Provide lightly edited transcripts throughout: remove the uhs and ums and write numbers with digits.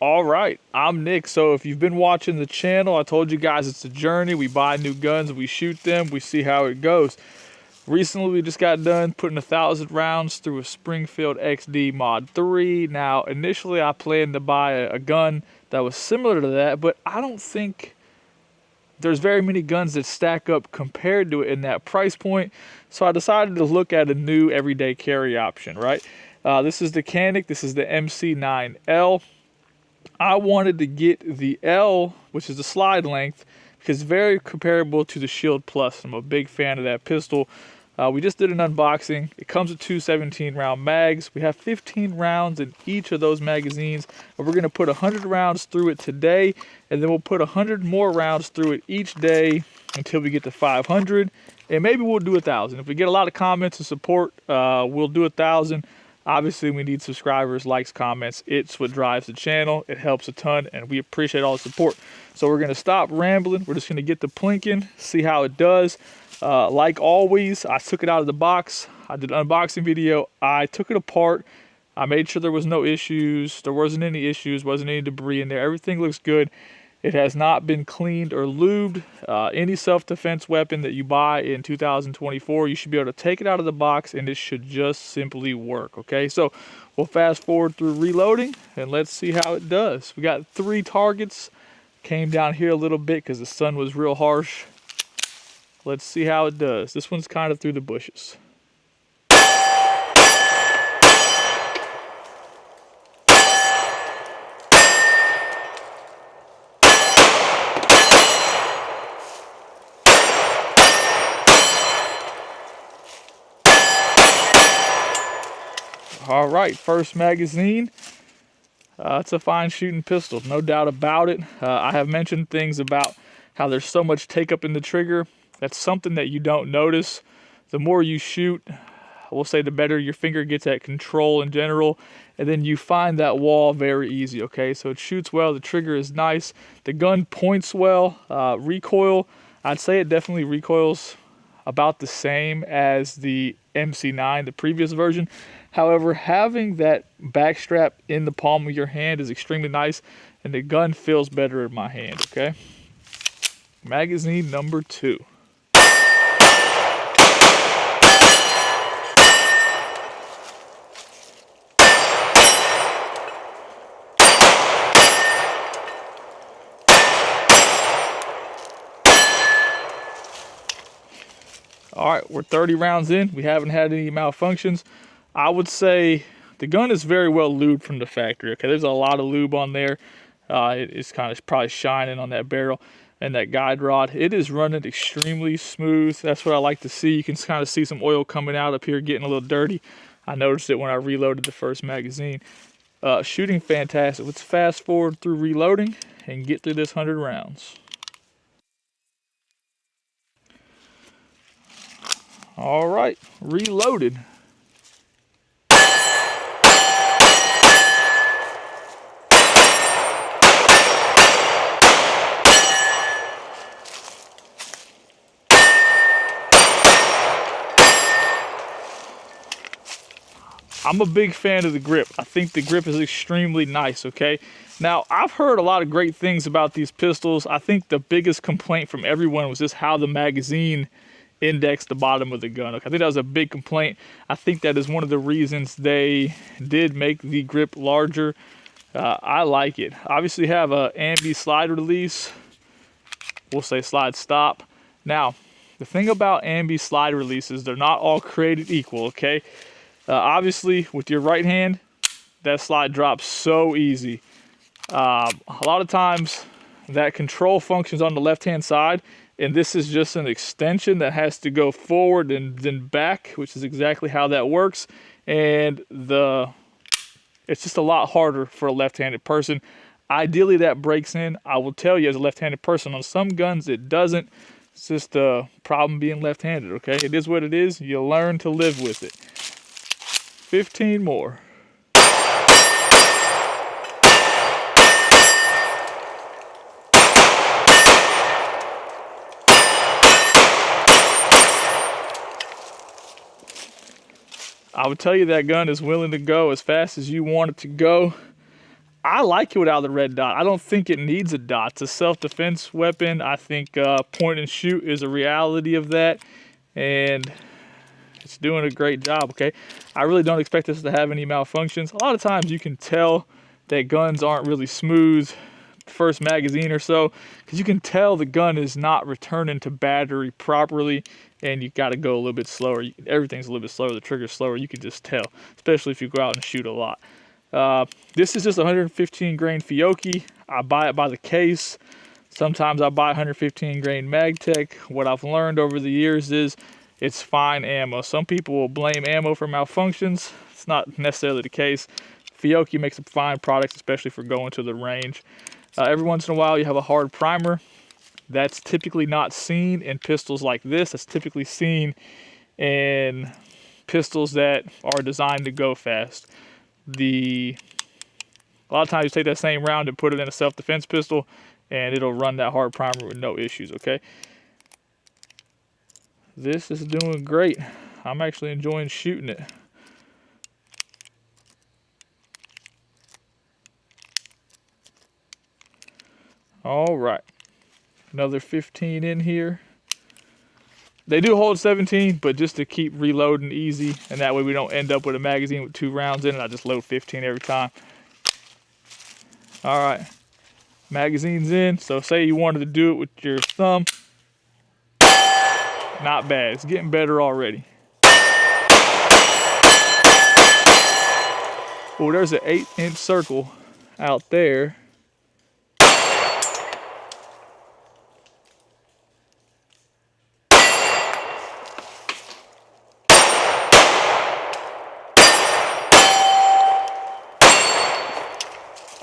All right, I'm Nick. So if you've been watching the channel, I told you guys it's a journey. We buy new guns, we shoot them, we see how it goes. Recently, we just got done putting 1,000 rounds through a Springfield XD Mod 3. Now, initially, I planned to buy a gun that was similar to that, but I don't think there's very many guns that stack up compared to it in that price point. So I decided to look at a new everyday carry option, right? This is the Canik, this is the MC9L. I wanted to get the L, which is the slide length, because it's very comparable to the Shield Plus. I'm a big fan of that pistol. We just did an unboxing. It comes with two 17-round mags. We have 15 rounds in each of those magazines, and we're going to put 100 rounds through it today, and then we'll put 100 more rounds through it each day until we get to 500, and maybe we'll do 1,000. If we get a lot of comments and support, we'll do 1,000. Obviously, we need subscribers, likes, comments. It's what drives the channel. It helps a ton, and we appreciate all the support. So we're going to stop rambling. We're just going to get the plinking, see how it does. Like always, I took it out of the box. I did an unboxing video. I took it apart. I made sure there was no issues. There wasn't any issues, wasn't any debris in there. Everything looks good. It has not been cleaned or lubed. Any self-defense weapon that you buy in 2024, you should be able to take it out of the box and it should just simply work, okay? So we'll fast forward through reloading and let's see how it does. We got 3 targets. Came down here a little bit because the sun was real harsh. Let's see how it does. This one's kind of through the bushes. All right, first magazine. It's a fine shooting pistol, no doubt about it. I have mentioned things about how there's so much take up in the trigger. That's something that you don't notice. The more you shoot, we'll say the better your finger gets at control in general, and then you find that wall very easy, okay? So it shoots well, the trigger is nice, the gun points well. Recoil, I'd say it definitely recoils about the same as the MC9, the previous version. However, having that back strap in the palm of your hand is extremely nice, and the gun feels better in my hand, okay? Magazine number 2. All right, we're 30 rounds in. We haven't had any malfunctions. I would say the gun is very well lubed from the factory. Okay, there's a lot of lube on there. It's kind of probably shining on that barrel and that guide rod. It is running extremely smooth. That's what I like to see. You can kind of see some oil coming out up here, getting a little dirty. I noticed it when I reloaded the first magazine. Shooting fantastic. Let's fast forward through reloading and get through this 100 rounds. All right, reloaded. I'm a big fan of the grip. I think the grip is extremely nice, okay? Now, I've heard a lot of great things about these pistols. I think the biggest complaint from everyone was just how the magazine indexed the bottom of the gun. Okay, I think that was a big complaint. I think that is one of the reasons they did make the grip larger. I like it. Obviously have a ambi slide release. We'll say slide stop. Now, the thing about ambi slide releases, they're not all created equal, okay? Obviously, with your right hand, that slide drops so easy. A lot of times, that control functions on the left-hand side, and this is just an extension that has to go forward and then back, which is exactly how that works. And it's just a lot harder for a left-handed person. Ideally, that breaks in. I will tell you, as a left-handed person, on some guns, it doesn't. It's just a problem being left-handed, okay? It is what it is. You learn to live with it. 15 more. I would tell you that gun is willing to go as fast as you want it to go. I like it without the red dot. I don't think it needs a dot. It's a self-defense weapon. I think point and shoot is a reality of that, and it's doing a great job, okay? I really don't expect this to have any malfunctions. A lot of times you can tell that guns aren't really smooth the first magazine or so, because you can tell the gun is not returning to battery properly, and you got to go a little bit slower. Everything's a little bit slower. The trigger's slower. You can just tell, especially if you go out and shoot a lot. This is just 115 grain Fiocchi. I buy it by the case. Sometimes I buy 115 grain Magtech. What I've learned over the years is it's fine ammo. Some people will blame ammo for malfunctions. It's not necessarily the case. Fiocchi makes a fine product, especially for going to the range. Every once in a while you have a hard primer. That's typically not seen in pistols like this. That's typically seen in pistols that are designed to go fast. A lot of times you take that same round and put it in a self-defense pistol and it'll run that hard primer with no issues, okay? This is doing great. I'm actually enjoying shooting it. All right, another 15 in here. They do hold 17, but just to keep reloading easy, and that way we don't end up with a magazine with 2 rounds in it, I just load 15 every time. All right, magazine's in. So say you wanted to do it with your thumb. Not bad, it's getting better already. Oh, there's an 8-inch circle out there.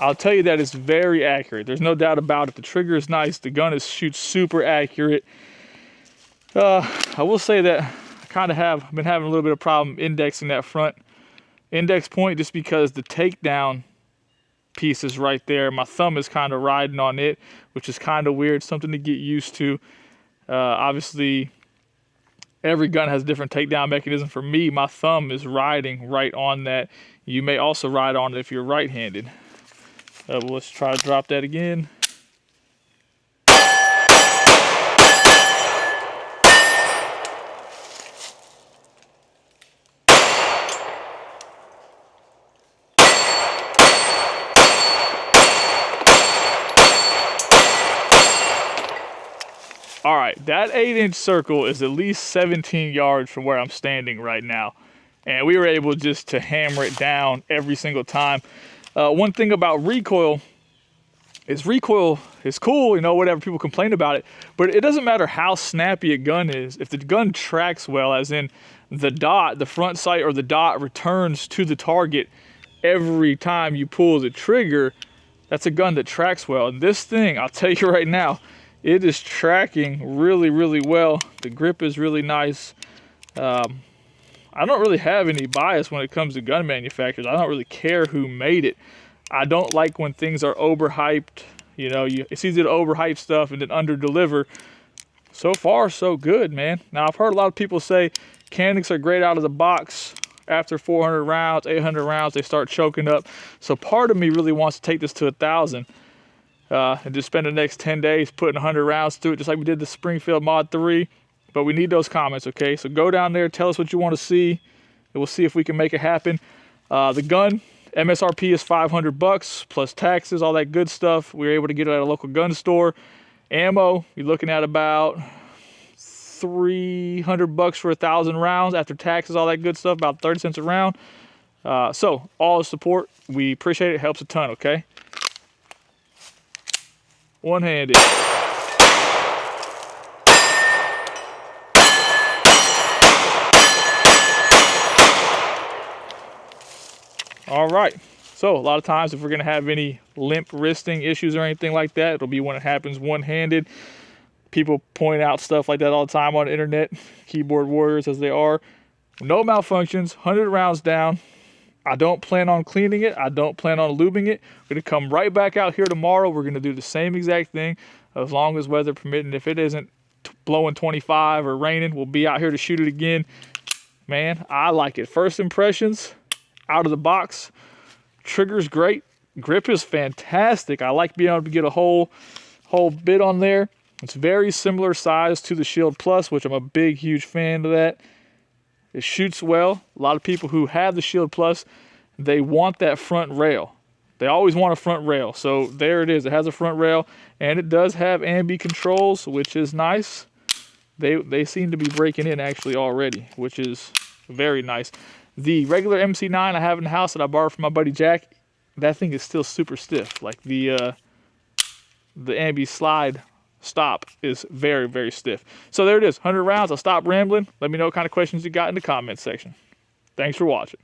I'll tell you that it's very accurate. There's no doubt about it. The trigger is nice. The gun shoots super accurate. I will say that I've been having a little bit of problem indexing that front index point, just because the takedown piece is right there. My thumb is kind of riding on it, which is kind of weird. Something to get used to. Obviously, every gun has a different takedown mechanism. For me, my thumb is riding right on that. You may also ride on it if you're right-handed. Well, let's try to drop that again. All right, that 8-inch circle is at least 17 yards from where I'm standing right now. And we were able just to hammer it down every single time. One thing about recoil is cool, you know, whatever, people complain about it, but it doesn't matter how snappy a gun is. If the gun tracks well, as in the front sight or the dot returns to the target every time you pull the trigger, that's a gun that tracks well. And this thing, I'll tell you right now, it is tracking really, really well. The grip is really nice. I don't really have any bias when it comes to gun manufacturers. I don't really care who made it. I don't like when things are overhyped. You know, it's easy to overhype stuff and then underdeliver. So far, so good, man. Now, I've heard a lot of people say Caniks are great out of the box. After 400 rounds, 800 rounds, they start choking up. So part of me really wants to take this to 1,000 and just spend the next 10 days putting 100 rounds through it, just like we did the Springfield Mod 3. But we need those comments, okay? So go down there, tell us what you want to see, and we'll see if we can make it happen. The gun, MSRP is $500 plus taxes, all that good stuff. We were able to get it at a local gun store. Ammo, you're looking at about $300 for 1,000 rounds after taxes, all that good stuff, about 30 cents a round. So all the support, we appreciate it. It helps a ton, okay? One-handed. All right, so a lot of times if we're gonna have any limp wristing issues or anything like that, it'll be when it happens one-handed. People point out stuff like that all the time on the internet, keyboard warriors as they are. No malfunctions, 100 rounds down. I don't plan on cleaning it. I don't plan on lubing it. We're gonna come right back out here tomorrow. We're gonna do the same exact thing as long as weather permitting. If it isn't blowing 25 or raining, we'll be out here to shoot it again. Man, I like it. First impressions, out of the box, trigger's great. Grip is fantastic. I like being able to get a whole bit on there. It's very similar size to the Shield Plus, which I'm a big, huge fan of that. It shoots well. A lot of people who have the Shield Plus, they want that front rail. They always want a front rail. So there it is. It has a front rail, and it does have ambi controls, which is nice. They seem to be breaking in actually already, which is very nice. The regular MC9 I have in the house that I borrowed from my buddy Jack, that thing is still super stiff. Like the ambi slide stop is very, very stiff. So there it is, 100 rounds. I'll stop rambling. Let me know what kind of questions you got in the comments section. Thanks for watching.